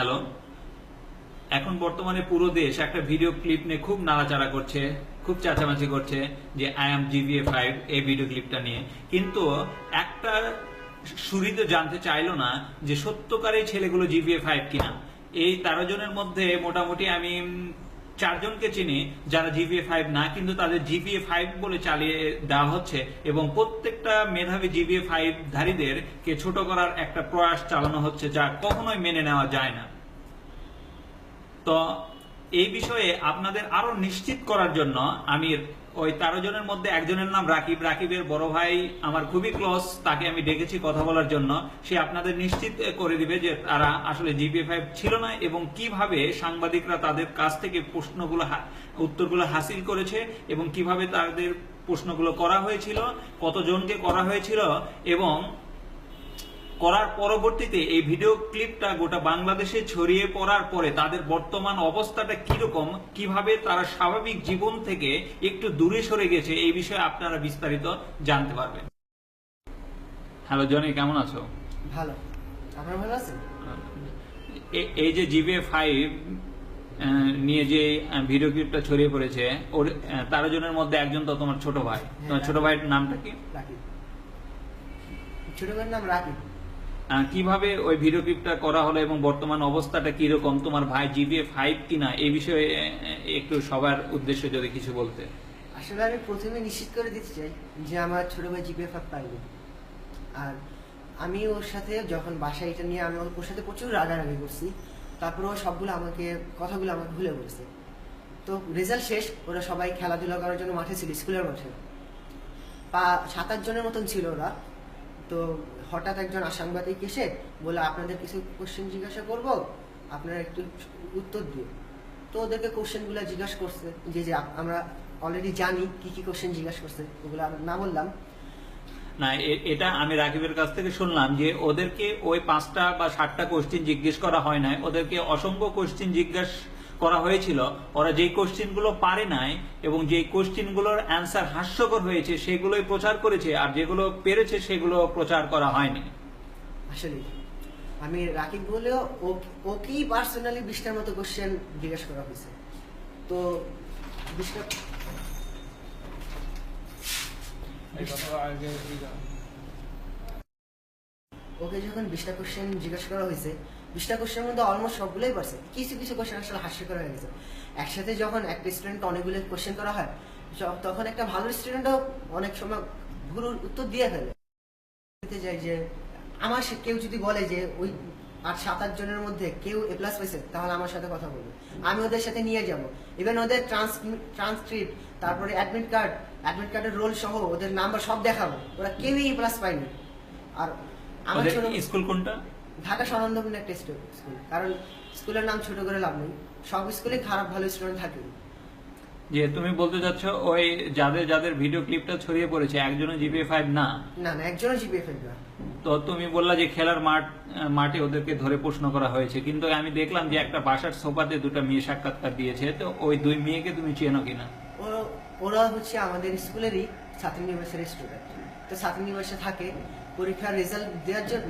Hello, এখন বর্তমানে পুরো দেশ একটা ভিডিও ক্লিপ নিয়ে খুব নাড়াচাড়া করছে, খুব চাচামাচি করছে যে আই এম GPA 5 এই ভিডিও ক্লিপটা নিয়ে। কিন্তু একটা শুরুতে জানতে চাইলো না যে সত্যকারের ছেলেগুলো GPA 5 কিনা। এই 13 জনের মধ্যে মোটামুটি আমি 4 জনকে চিনি যারা GPA 5 না, কিন্তু তাদের GPA 5 বলে চালিয়ে দেওয়া হচ্ছে এবং প্রত্যেকটা মেধাবী GPA 5 ধারীদেরকে ছোট করার একটা প্রয়াস চালানো হচ্ছে, যা কখনোই মেনে নেওয়া যায় না। তো এই বিষয়ে আপনাদের আরো নিশ্চিত করার জন্য আমি ওই 13 জনের মধ্যে একজনের নাম রাকিব, রাকিবের বড় ভাই আমার খুবই ক্লোজ, তাকে আমি ডেকেছি কথা বলার জন্য। সে আপনাদের নিশ্চিত করে দিবে যে তারা আসলে GPA 5 ছিল না এবং কিভাবে সাংবাদিকরা তাদের কাছ থেকে উত্তরগুলো হাসিল করেছে এবং কিভাবে তাদের প্রশ্নগুলো করা হয়েছিল, কতজনকে করা হয়েছিল এবং করার পরবর্তীতে এই ভিডিও ক্লিপটা গোটা বাংলাদেশে ছড়িয়ে পড়ার পরে তাদের বর্তমান অবস্থাটা কিরকম, কিভাবে তারা স্বাভাবিক জীবন থেকে একটু দূরে সরে গেছে, এই বিষয়ে আপনারা বিস্তারিত জানতে পারবেন। হ্যালো জনি, কেমন আছো? ভালো। আপনারা ভালো আছেন? এই যে GPA 5 নিয়ে যে ভিডিও ক্লিপটা ছড়িয়ে পড়েছে, ওর 13 জনের মধ্যে একজন তো তোমার ছোট ভাই। তোমার ছোট ভাইয়ের নামটা কি? রাকিব। ছোট ভাইয়ের নাম রাকিব। কিভাবে ওই ভিডিও ক্লিপটা করা হলো এবং বর্তমান অবস্থাটা কিরকম, তোমার ভাই GPA 5 কিনা, এই বিষয়ে একটু সবার উদ্দেশ্যে যদি কিছু বলতে। আসলে আমি প্রথমে নিশ্চিত করে দিতে চাই যে আমার ছোট ভাই GPA 5 পাইনি। আর আমি ওর সাথে যখন বাসায় এটা নিয়ে আমি ওর সাথে প্রচুর রাগারাগি করছি, তারপরে ও সবগুলো কথাগুলো আমাকে ভুলে বলেছে। তো রেজাল্ট শেষ, ওরা সবাই খেলাধুলা করার জন্য মাঠে ছিল, স্কুলের মাঠে 7-8 জনের মতন ছিল ওরা। তো হঠাৎ একজন সাংবাদিক এসে বলে আপনাদের কিছু কোশ্চেন জিজ্ঞাসা করব, আপনারা একটু উত্তর দিও। তো ওদেরকে কোশ্চেনগুলো জিজ্ঞাসা করছে, যে আমরা অলরেডি জানি কি কি কোশ্চেন জিজ্ঞাসা করছে, ওগুলো আমরা না বললাম না। এটা আমি রাকিবের কাছ থেকে শুনলাম যে ওদেরকে ওই 5টা বা 7টা কোশ্চেন জিজ্ঞেস করা হয় নাই, ওদেরকে অসংখ্য কোশ্চেন জিজ্ঞাসা করা হয়েছিল। ওরা যেই কোশ্চেন গুলো পারে নাই এবং যেই কোশ্চেন গুলোর অ্যান্সার হাস্যকর হয়েছে সেগুলোই প্রচার করেছে, আর যেগুলো পেরেছে সেগুলো প্রচার করা হয়নি। আসলে আমি রাকিব বলেও ওকেই পার্সোনালি 20টার মতো কোশ্চেন জিজ্ঞাসা করা হয়েছে। তো 20টা ওকে যখন 20টা কোশ্চেন জিজ্ঞাসা করা হয়েছে, 20টা কোশ্চেনের মধ্যে অলমোস্ট সবগুলোই পারছে। কিছু কিছু কোশ্চেন আসলে হাস্যকর হয়ে গেছে। একসাথে যখন একটা স্টুডেন্ট অনেকগুলো কোশ্চেন করা হয়, তখন একটা ভালো স্টুডেন্টও অনেক সময় ভুল উত্তর দিয়ে ফেলে। যাই যে আমার কেউ যদি বলে যে ওই 7-8 জনের মধ্যে কেউ A+ পাইছে, তাহলে আমার সাথে কথা বলবে, আমি ওদের সাথে নিয়ে যাব। ইভেন ওদের ট্রান্সক্রিপ্ট, তারপরে অ্যাডমিট কার্ডের রোল সহ ওদের নাম্বার সব দেখাবো। ওরা কেউই A+ পায়নি। আর আমার স্কুল কোনটা? ঢাকা স্বনামধন্য একটা স্কুল। কারণ স্কুলের নাম ছোট করে লাভ নেই, সব স্কুলে খারাপ ভালো স্টুডেন্ট থাকে। যে তুমি বলতে চাচ্ছ ওই যাদের ভিডিও ক্লিপটা ছড়িয়ে পড়েছে একজনও GPA 5 না? না, একজনও GPA 5 না। তো তুমি বললা যে খেলার মাঠে ওদেরকে ধরে প্রশ্ন করা হয়েছে, কিন্তু আমি দেখলাম যে একটা বাসার সোফাতে 2টা মেয়ে সাক্ষাৎকার দিয়েছে। তো ওই 2 মেয়েকে তুমি চেনো কিনা? ওরা হচ্ছে আমাদের স্কুলেরই ছাত্রীনিবাসের স্টুডেন্ট। তো ছাত্রীনিবাসে থাকে, পরীক্ষার রেজাল্ট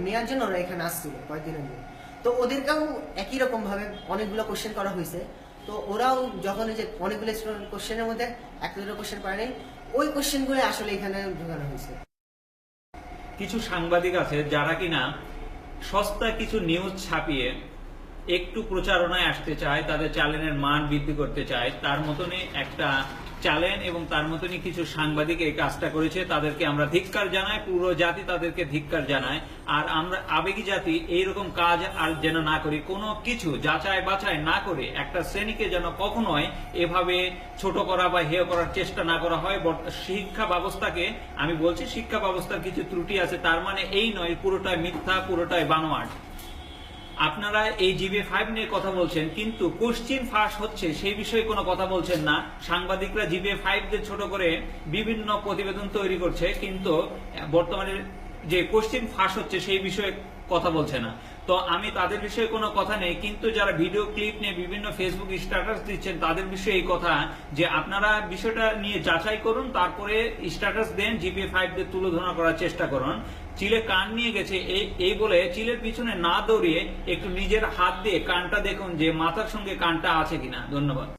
নেওয়ার জন্য ওরা এখানে আসছিল কয়েকদিন আগে। তো ওদেরকেও একই রকম ভাবে অনেকগুলো কোশ্চেন করা হয়েছে। তো ওরাও যখন যে অনেকগুলো কোশ্চেনের মধ্যে একটা দুটো কোশ্চেন পারে নাই, ওই কোশ্চেনগুলো আসলে এখানে ঢোকানো হয়েছে। কিছু সাংবাদিক আছে যারা কিনা সস্তা কিছু নিউজ ছাপিয়ে একটু প্রচারণায় আসতে চায়, তাদের চ্যানেলের মান বৃদ্ধি করতে চায়। তার মতনই একটা চ্যানেল এবং তার মতনই কিছু সাংবাদিক এই কাজটা করেছে, তাদেরকে আমরা ধিক্কার জানাই, পুরো জাতি তাদেরকে ধিক্কার জানায়। আর আমরা আবেগী জাতি এইরকম কাজ আর যেন না করি, কোনো কিছু যাচাই বাছাই না করে একটা শ্রেণীকে যেন কখনোই এভাবে ছোট করা বা হেয় করার চেষ্টা না করা হয়। শিক্ষা ব্যবস্থাকে আমি বলছি, শিক্ষা ব্যবস্থার কিছু ত্রুটি আছে, তার মানে এই নয় পুরোটাই মিথ্যা, পুরোটাই বানোয়াট। আপনারা এই GPA 5 নিয়ে কথা বলছেন, কিন্তু কোশ্চেন ফাঁস হচ্ছে সেই বিষয়ে কোনো কথা বলছেন না। সাংবাদিকরা GPA 5 দের ছোট করে বিভিন্ন প্রতিবেদন তৈরি করছে, কিন্তু বর্তমানে যে কোশ্চেন ফাঁস হচ্ছে সেই বিষয়ে কথা বলছে না। তো আমি তাদের বিষয়ে কোনো কথা নেই, কিন্তু যারা ভিডিও ক্লিপ নিয়ে বিভিন্ন ফেসবুক স্ট্যাটাস দিচ্ছেন তাদের বিষয়ে এই কথা যে আপনারা বিষয়টা নিয়ে যাচাই করুন, তারপরে স্ট্যাটাস দেন, জিপিএ 5 দিয়ে তুলে ধরা করার চেষ্টা করুন। চিলে কান নিয়ে গেছে এই বলে চিলের পিছনে না দৌড়িয়ে একটু নিজের হাত দিয়ে কানটা দেখুন যে মাথার সঙ্গে কানটা আছে কিনা। ধন্যবাদ।